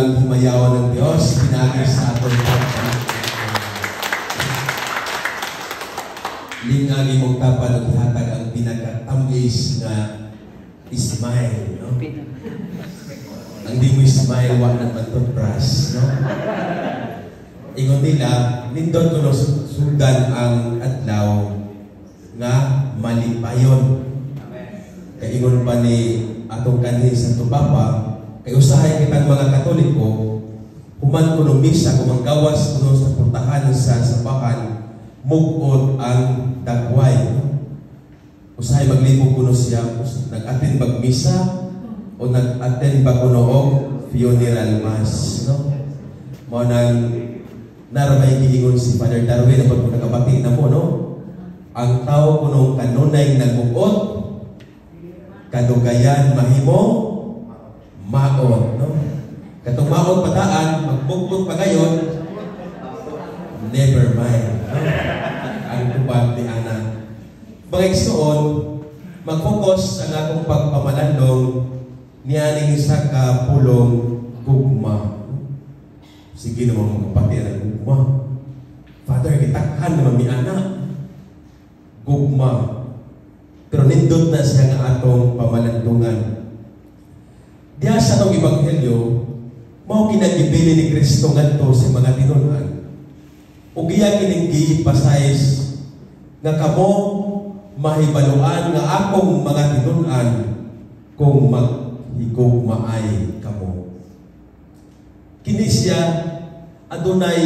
ang himayawan ng Diyos, pinagis sa aton lingagi mong tapan at hatag ang pinagkatamis na smile, no? Ang di mo smile, wak na matutras, no? Ingon nila, nindot ko no sundan ang adlaw nga malipayon. Kaya ingon pa ni atong kanhi sa Tupapa, kay usahay kitang mga Katoliko, human ko ng misa, kumanggawas ko sa puntahan sa sabahan, mugod ang dagway. Usahay maglibog ko siya, nag-attend mag-misa o nag-attend ba ko noong funeral mass, no? Mo nang naramay giingon si Father Darwin, napag ko nagabati na mo, no? Ang tao ko nung kanunay nagmukot, kadugayan mahimo, maon, no? Katong maon pataan, magbukbuk pa gayon, never mind, no? Ang tubag ni Ana. Mga igsoon, mag-focus ang akong pagpamalandong niyaning sa kapulong gugma. Sige naman mga kapatid ang gugma. Father, kitakhan naman mi Ana. Gugma. Pero nindot na siya nga atong pamalandungan. Diya sa atong ebanghelyo, mao kinagibili ni Kristo ngadto sa mga tinunan. Ug iya kining giipasayis nga kamo mahibaluan nga akong mga tinunan kung maghigugmaay kamo. Kini siya adunay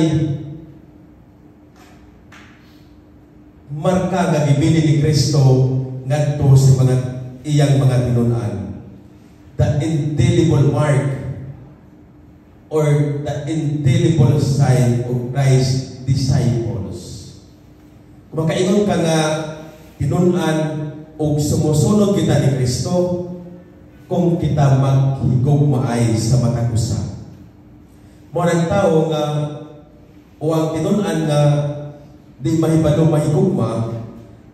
marka nga gibili ni Kristo ngadto sa mga iyang mga tinunan. The indelible mark or the indelible sign of Christ's disciples. Kung makaingon ka nga tinunan o sumusunod kita ni Kristo kung kita maghigugmaay sa matag usa. Mo ang tao nga o ang tinunan nga di mahibalo mahigugma,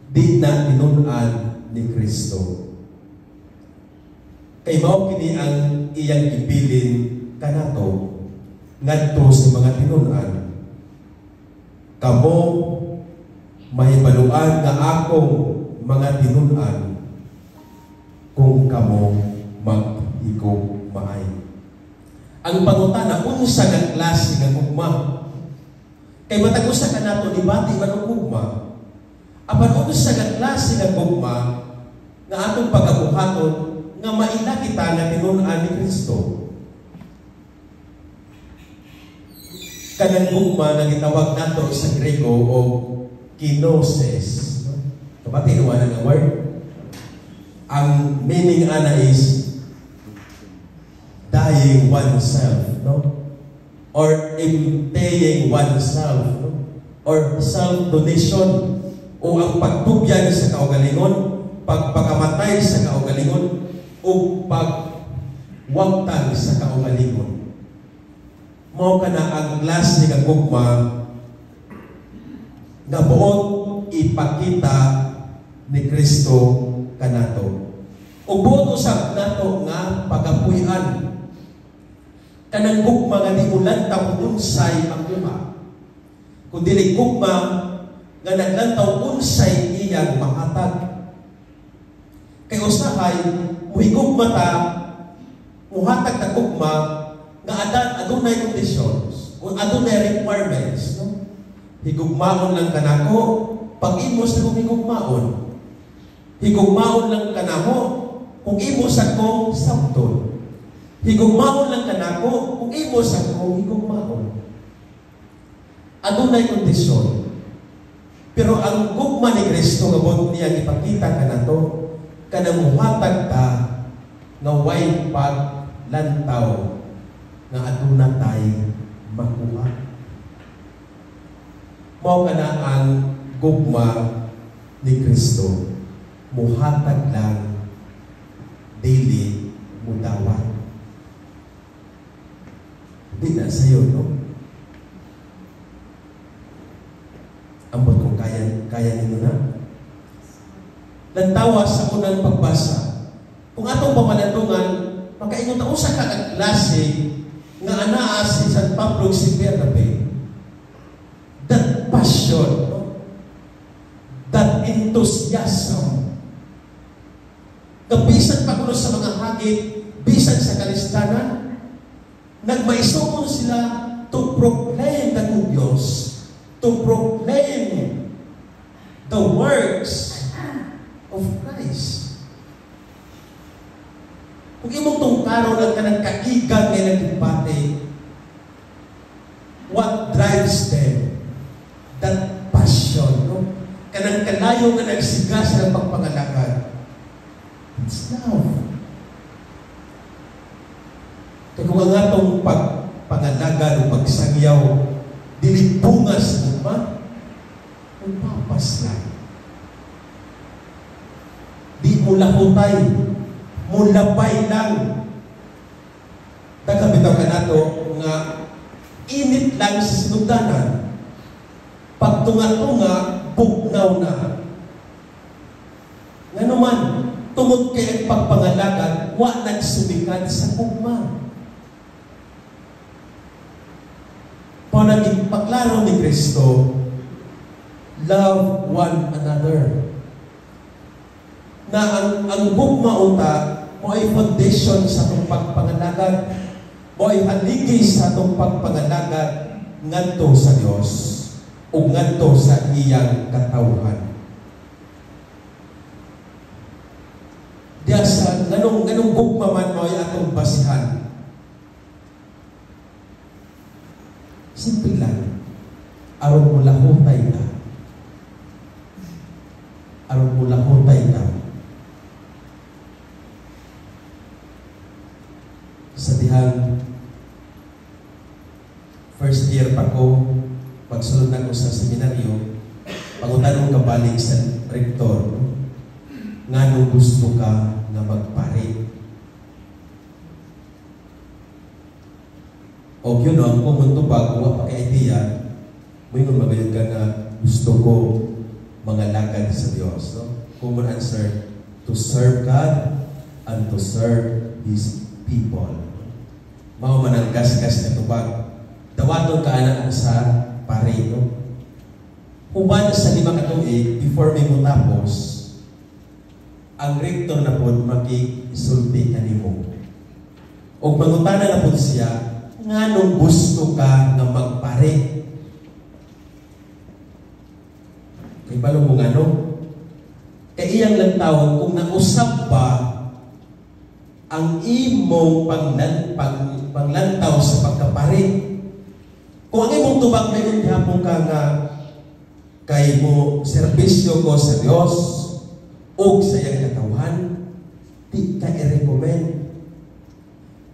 di na tinunan ni Kristo. Kay mao kini ang iyang ibilin kanato ngadto sa mga tinunan. Kamo mahibaluan nga akong mga tinunan kung kamo maghigugmaay. Ang pangutana, unsa nga klase nga gugma? Kay matag usa ka nato dibati man ang gugma. Apan unsa nga klase nga gugma nga atong pagabuhaton nga maila kita nga tinunan ni Kristo? Kanang gugma nga gitawag nato sa Grego o kenosis. Kabati naman ang word. Ang meaning ana is dying oneself, no? Or emptying oneself, no? Or self-donation, o ang pagtubyan sa kaugalingon, pagpakamatay sa kaugalingon, o pagwagtang sa kaugalingon. Mao ka na ang klase nga gugma nga buot ipakita ni Kristo kanato. Ug buot usab nato nga pagapuy-an kanang gugma nga di ulantaw unsay ang uma. Kun dili gugma nga naglantaw unsay iyang mahatag. Kay usahay muhigugma ta, muhatag ta gugma nga adunay conditions o adunay requirements, no? Higugmaon lang kanako pag imo sa humigugmaon. Higugmaon lang kanako kung imo sa ko sabton. Higugmaon lang kanako kung imo sa ko higugmaon. Adunay kondisyon. Pero ang gugma ni Kristo nga buot niya ipakita kanato kanang muhatag ta nga way paglantaw nga aduna tay makuha. Mao ka na ang gugma ni Kristo. Muhatag lang, daily mudawat. Hindi na sa'yo, no? Ambot kung kaya ninyo na. Lantawa sa unang pagbasa. Kung atong pamalandungan, makaingon ta usa ka ang klase nga anaa si San Pablo si Bernabe, that passion, no? That enthusiasm, kabisan pa kuno sa mga hagit, bisan sa kalistanan, nagmaisumon sila to proclaim the good news, to proclaim the works of Christ. Kung imong tungkaron ang kanang kaigang nga nagipate, what drives them? That passion, no? Kanang kalayo nga nagsiga sa pagpangalakad. It's love. Kaya kung ang atong pagpangalagad o pagsangyaw, dilipungas mo ba? Kung papas lang. Di mo lahutay. Mulabay lang. Nagkabitaw ka nato nga init lang sa sinugdanan. Pagtunga-tunga, bugnaw na. Nga naman, tungod kay pagpangalagan, wa nagsumikad sa bugma. Naging paklaro ni Kristo, love one another. Na ang bugma unta, mo ay foundation sa itong pagpangalagad, mo ay haligi sa itong pagpangalagad ngadto sa Diyos o ngadto sa iyang katawhan. Diya sa ganong gugma man mo ay atong basihan. Simple lang. Aron mo lahutay na. Aron mo lahutay na. Sa dihang first year pa ko, pagsulod na ko sa seminaryo, pangutanong kabaling sa rektor, nga nung gusto ka na magpare. O yun o, kung munto pa, kuha pa kay idea, may kung mabayod ka na gusto ko mga lagad sa Diyos. No? Common answer, to serve God and to serve His people. Mao man ang gas-gas na tubag. Dawaton ka anak sa pare. No? Human sa 5 katuig, before may mutapos, ang rektor na po makisulti kanimo. O mangutana na po siya, nga nung gusto ka na magpare. Kay balong mo nga no? Kay iyang lang tawag, kung nausap ba ang imong panglantaw sa pagkapare. Kung ang imong tubag na yung hapon ka nga kay mo serbisyo ko sa Diyos o sa iyang katawhan, di ka i-recommend.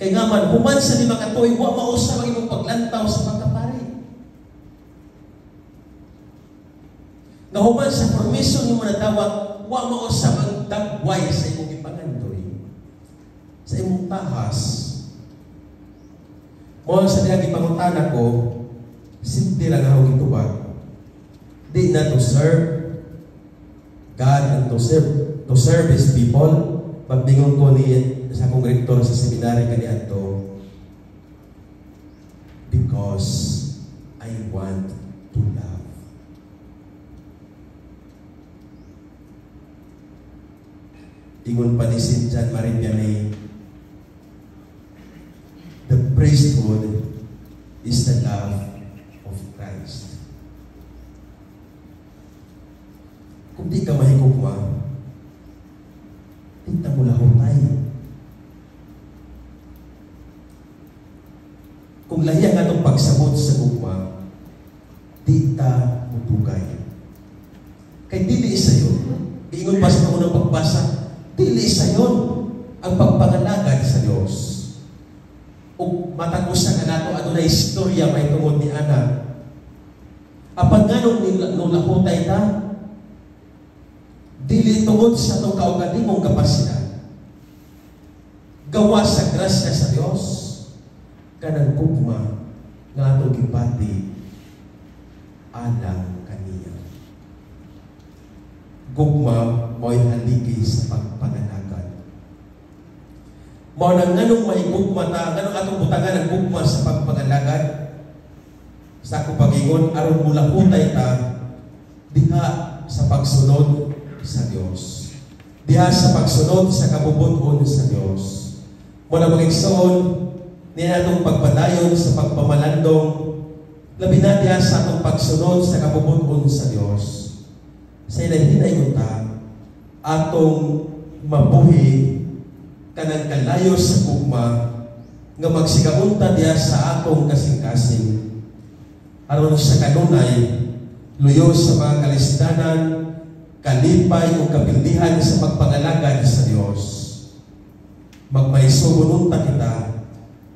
Kaya nga man, human sa 5 katuig, wa mausap ang imong paglantaw sa pagkapare. Nga human sa permission ni mo na tawag, wa mausap ang dagway sa imong ipangandoy. Sa imong tahas. Mo sa dihang ipangutana ko, simple lang akong itubag. Di na to serve God and to serve His people. Pagbingon ko ni sa akong rektor sa seminary kaniadto, because I want to love. Ingon pa ni St. John Marie Vianney, the priesthood is the love of Christ. Kung di ka mahigugma, tingnan mo lahutay. Kung lahiya nga itong pagsabot sa gugma, di ta mutugay. Kay dili isa yun. Iingon pa sa unang pagbasa, dili isa yun ang pagpangalagad sa Diyos. O matagos na nato, ano na istorya may tungod ni Ana. Apag nga nung lahutay ta, dili tungod sa itong kaugalimong kapasidad. Gawa sa grasya sa Diyos, kanang gugma nga itong gibati alang kaniya. Gugma mo'y haligi sa pagpananagan. Mao nang nganong mahigugma ta, nganong atong butangan ang gugma sa pagpangalagad sa akong pagingon aron mula putay ta diha sa pagsunod sa Dios. Diha sa pagsunod sa kabubuton sa Dios. Muna magigsoon ni natong pagpadayon sa pagpamalandong labi na diha sa atong pagsunod sa kabubuton sa Dios. Sa ilahinay ta atong mabuhi kanang kalayo sa gugma nga magsigaunta diha sa atong kasing-kasing aron sa kanunay luyo sa mga kalisdanan, kalipay o kapildihan sa pagpangalagad sa Dios. Magmaisugununta kita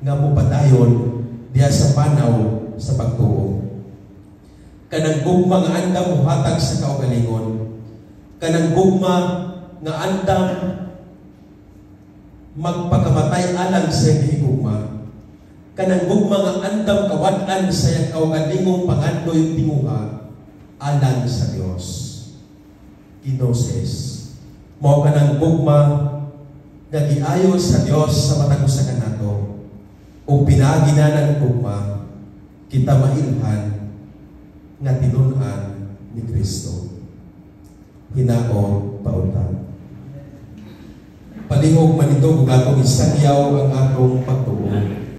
nga mupadayon diha sa panaw sa pagtuo. Kanang gugma nga andam muhatag sa kaugalingon. Kanang gugma nga andam magpakamatay alang sa higugma. Kanang gugma nga andam kawad-an sa iyang kaugalingong pangandoy tinguha alang sa Dios. Kinoses. Mao kanang gugma nga giayo sa Dios sa matag usa kanato. O pinagi na ng gugma kita mailhan nga tinun-an ni Kristo. Hinaon pautan. Palihog man ito kung atong isangyaw ang atong pagtuo.